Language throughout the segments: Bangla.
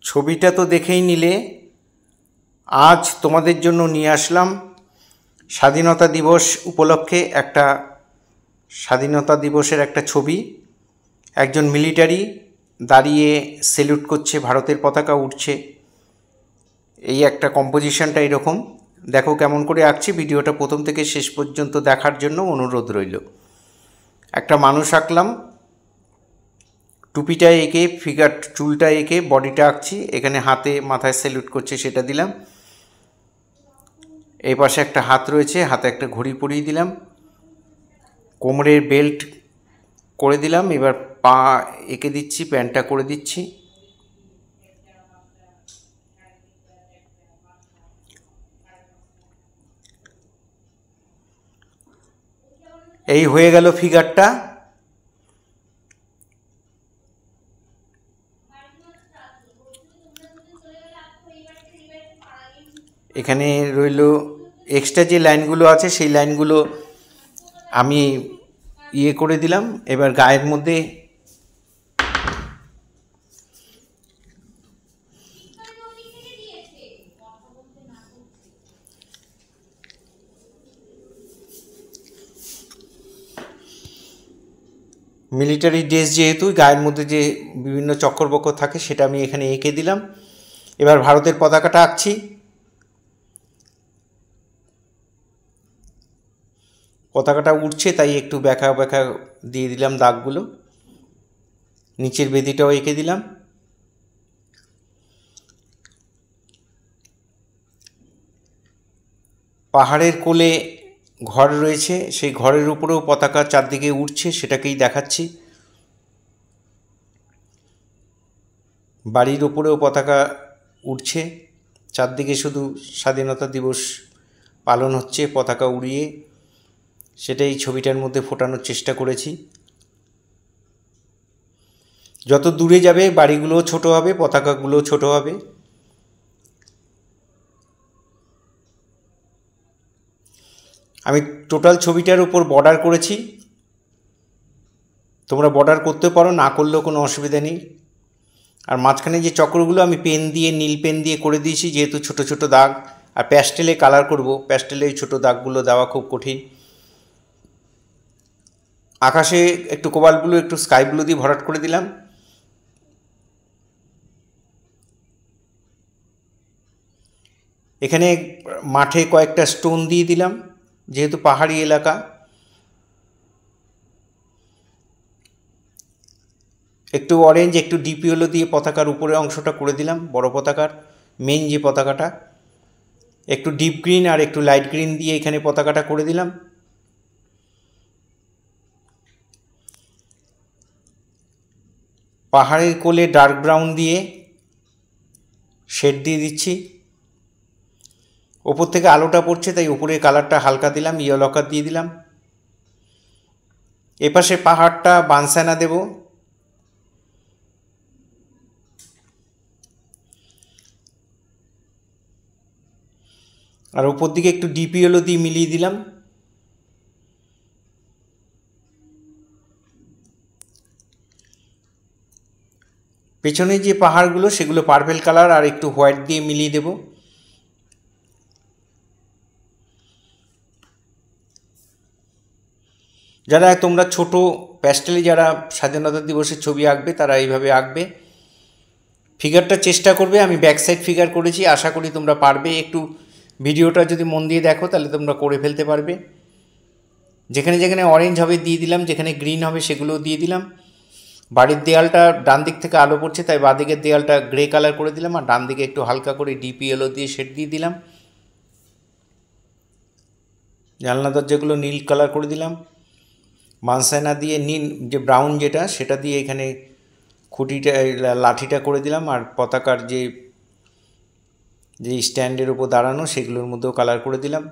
ছবিটা তো দেখেই নিলে। আজ তোমাদের জন্য নিয়ে আসলাম স্বাধীনতা দিবস উপলক্ষে স্বাধীনতা দিবসের একটা ছবি। একজন মিলিটারি দাঁড়িয়ে সেলুট করছে, ভারতের পতাকা উঠছে। এই একটা কম্পোজিশনটা এরকম। দেখো কেমন করে আঁকছি। ভিডিওটা প্রথম থেকে শেষ পর্যন্ত দেখার জন্য অনুরোধ রইল। একটা মানুষ আঁকলাম, টুপিটা এঁকে, চুলটা এঁকে, বডিটা আঁকছি। এখানে হাতে মাথায় স্যালুট করছে সেটা দিলাম। এই পাশে একটা হাত রয়েছে, হাতে একটা ঘড়ি পরিয়ে দিলাম। কোমরের বেল্ট করে দিলাম। এবার পা এঁকে দিচ্ছি, প্যান্টটা করে দিচ্ছি। এই হয়ে গেল ফিগারটা। এখানে রইল এক্সট্রা যে লাইনগুলো আছে সেই লাইনগুলো আমি করে দিলাম। এবার গায়ের মধ্যে মিলিটারি ড্রেস, যেহেতু গায়ের মধ্যে যে বিভিন্ন চক্কর বক্কর থাকে সেটা আমি এখানে এঁকে দিলাম। এবার ভারতের পতাকাটা আঁকছি। পতাকাটা উঠছে তাই একটু ব্যাকা ব্যাকা দিয়ে দিলাম দাগগুলো। নিচের বেদিটাও এঁকে দিলাম। পাহাড়ের কোলে ঘর রয়েছে, সেই ঘরের উপরেও পতাকা চারদিকে উঠছে, সেটাকেই দেখাচ্ছি। বাড়ির উপরেও পতাকা উঠছে, চারদিকে শুধু স্বাধীনতা দিবস পালন হচ্ছে পতাকা উড়িয়ে। সেটাই ছবিটার মধ্যে ফোটানোর চেষ্টা করেছি। যত দূরে যাবে বাড়িগুলোও ছোট হবে, পতাকাগুলোও ছোট হবে। আমি টোটাল ছবিটার উপর বর্ডার করেছি। তোমরা বর্ডার করতে পারো, না করলেও কোনো অসুবিধা নেই। আর মাঝখানে যে চক্রগুলো আমি পেন দিয়ে, নীল পেন দিয়ে করে দিয়েছি, যেহেতু ছোট ছোট দাগ। আর প্যাস্টেলে কালার করব, প্যাস্টেলে এই ছোটো দাগগুলো দেওয়া খুব কঠিন। আকাশে একটু কোবাল্ট ব্লু, একটু স্কাই ব্লু দিয়ে ভরাট করে দিলাম। এখানে মাঠে কয়েকটা স্টোন দিয়ে দিলাম, যেহেতু পাহাড়ি এলাকা। একটু অরেঞ্জ, একটু ডিপ ইয়েলো দিয়ে পতাকার উপরের অংশটা করে দিলাম, বড় পতাকার মেইন যে পতাকাটা। একটু ডিপ গ্রিন আর একটু লাইট গ্রিন দিয়ে এখানে পতাকাটা করে দিলাম। পাহাড়ের কোলে ডার্ক ব্রাউন দিয়ে শেড দিয়ে দিচ্ছি। ওপর থেকে আলোটা পড়ছে তাই উপরের কালারটা হালকা দিলাম, ইয়েলো কালার দিয়ে দিলাম। এপাশে পাহাড়টা বানসানা দেব। আর ওপর দিকে একটু ডিপ ইয়েলো দিয়ে মিলিয়ে দিলাম। পেছনে যে পাহাড়গুলো সেগুলো পার্পেল কালার আর একটু হোয়াইট দিয়ে মিলিয়ে দেব। যারা তোমরা ছোট প্যাস্টেলে যারা স্বাধীনতা দিবসের ছবি আঁকবে তারা এইভাবে আঁকবে। ফিগারটা চেষ্টা করবে, আমি ব্যাক সাইড ফিগার করেছি, আশা করি তোমরা পারবে। একটু ভিডিওটা যদি মন দিয়ে দেখো তাহলে তোমরা করে ফেলতে পারবে। যেখানে যেখানে অরেঞ্জ হবে দিয়ে দিলাম, যেখানে গ্রিন হবে সেগুলোও দিয়ে দিলাম। বাড়ির দেয়ালটা ডান দিক থেকে আলো পড়ছে তাই বাঁ দিকের দেয়ালটা গ্রে কালার করে দিলাম, আর ডান দিকে একটু হালকা করে ডিপ ইয়েলো দিয়ে শেড দিয়ে দিলাম। জানলা দরজাগুলো নীল কালার করে দিলাম। মানসানা দিয়ে নীল যে ব্রাউন যেটা সেটা দিয়ে এখানে খুঁটিটা, লাঠিটা করে দিলাম। আর পতাকার যে স্ট্যান্ডের উপর দাঁড়ানো সেগুলোর মধ্যেও কালার করে দিলাম।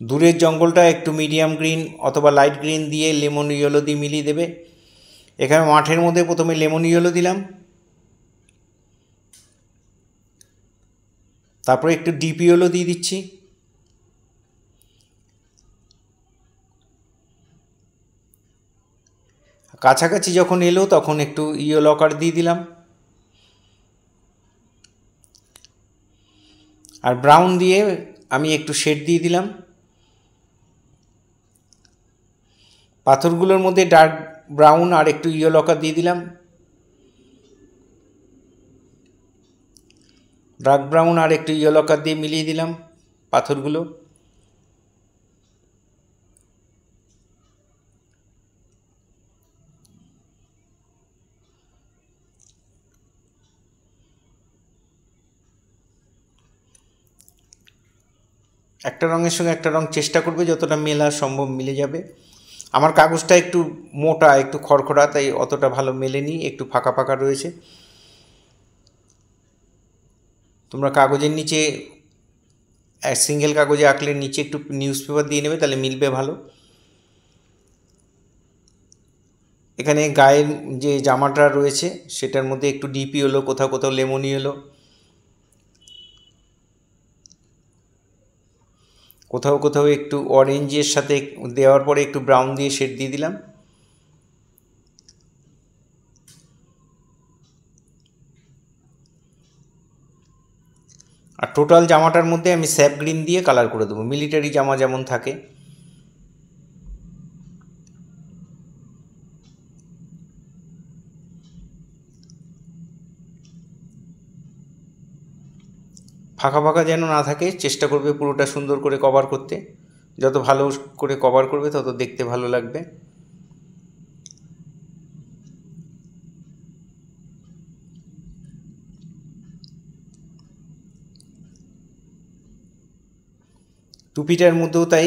দূরের জঙ্গলটা একটু মিডিয়াম গ্রিন অথবা লাইট গ্রিন দিয়ে লেমন ইয়েলো দিয়ে মিলিয়ে দেবে। এখানে মাঠের মধ্যে প্রথমে লেমন ইয়েলো দিলাম, তারপরে একটু ডিপ ইয়েলো দিয়ে দিচ্ছি। কাছাকাছি যখন এলো তখন একটু ইয়েলো লকার দিয়ে দিলাম, আর ব্রাউন দিয়ে আমি একটু শেড দিয়ে দিলাম। পাথরগুলোর মধ্যে ডার্ক ব্রাউন আর একটু ইয়েলো লকার দিয়ে দিলাম। ডার্ক ব্রাউন আর একটু ইয়েলো লকার দিয়ে মিলিয়ে দিলাম পাথরগুলো। একটা রঙের সঙ্গে একটা রঙ চেষ্টা করবে যতটা মেলা সম্ভব মিলে যাবে। আমার কাগজটা একটু মোটা, একটু খড়খড়া, তাই অতটা ভালো মেলেনি, একটু ফাঁকা ফাঁকা রয়েছে। তোমরা কাগজের নিচে সিঙ্গেল কাগজে আঁকলে নিচে একটু নিউজ পেপার দিয়ে নেবে, তাহলে মিলবে ভালো। এখানে গায়ের যে জামাটা রয়েছে সেটার মধ্যে একটু ডিপি হলো, কোথাও কোথাও লেমনি হলো, কোথাও কোথাও একটু অরেঞ্জের সাথে দেওয়ার পরে একটু ব্রাউন দিয়ে শেড দিয়ে দিলাম। আর টোটাল জামাটার মধ্যে আমি স্যাপ গ্রিন দিয়ে কালার করে দেবো, মিলিটারি জামা যেমন থাকে। ফাঁকা ফাঁকা যেন না থাকে, চেষ্টা করবে পুরোটা সুন্দর করে কভার করতে। যত ভালো করে কভার করবে তত দেখতে ভালো লাগবে। টুপিটার মধ্যেও তাই,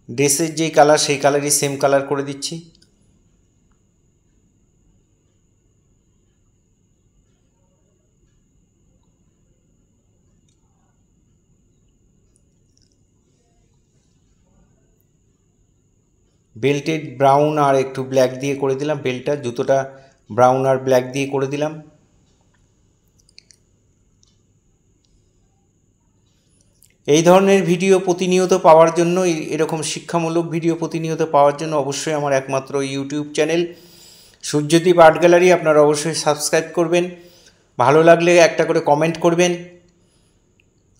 ড্রেসের যেই কালার সেই কালারই সেম কালার করে দিচ্ছি। বেল্টের ব্রাউন আর একটু ব্ল্যাক দিয়ে করে দিলাম, বেল্টটা জুতোটা ব্রাউন আর ব্ল্যাক দিয়ে করে দিলাম। এই ধরনের ভিডিও প্রতিনিয়ত পাওয়ার জন্য, এরকম শিক্ষামূলক ভিডিও প্রতিনিয়ত পাওয়ার জন্য অবশ্যই আমার একমাত্র YouTube channel Suryadip art gallery আপনারা অবশ্যই সাবস্ক্রাইব করবেন। ভালো লাগলে একটা করে কমেন্ট করবেন,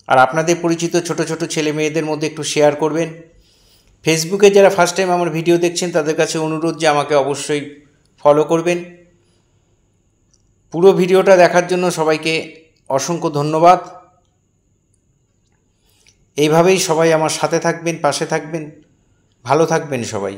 আর আপনাদের পরিচিত ছোট ছোট ছেলে মেয়েদের মধ্যে একটু শেয়ার করবেন। ফেসবুকে যারা ফার্স্ট টাইম আমার ভিডিও দেখছেন তাদের কাছে অনুরোধ যে আমাকে অবশ্যই ফলো করবেন। পুরো ভিডিওটা দেখার জন্য সবাইকে অসংখ্য ধন্যবাদ। এইভাবেই সবাই আমার সাথে থাকবেন, পাশে থাকবেন, ভালো থাকবেন সবাই।